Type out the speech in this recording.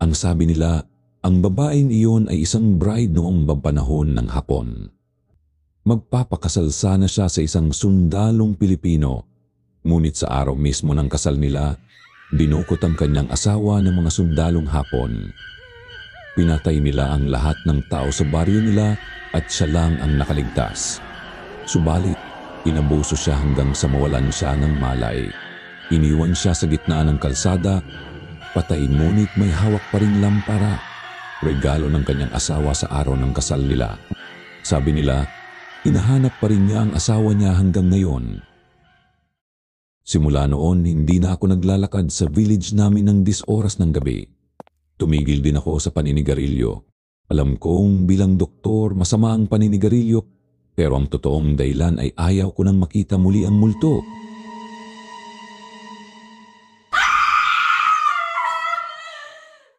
Ang sabi nila, ang babaeng iyon ay isang bride noong panahon ng Hapon. Magpapakasal sana siya sa isang sundalong Pilipino, ngunit sa araw mismo ng kasal nila, dinukot ang kanyang asawa ng mga sundalong Hapon. Pinatay nila ang lahat ng tao sa baryo nila at siya lang ang nakaligtas. Subalit, inabuso siya hanggang sa mawalan siya ng malay. Iniwan siya sa gitna ng kalsada, patay ngunit may hawak pa rin lampara, regalo ng kanyang asawa sa araw ng kasal nila. Sabi nila, hinahanap pa rin niya ang asawa niya hanggang ngayon. Simula noon, hindi na ako naglalakad sa village namin ng 10 oras ng gabi. Tumigil din ako sa paninigarilyo. Alam kong bilang doktor masama ang paninigarilyo, pero ang totoong dahilan ay ayaw ko nang makita muli ang multo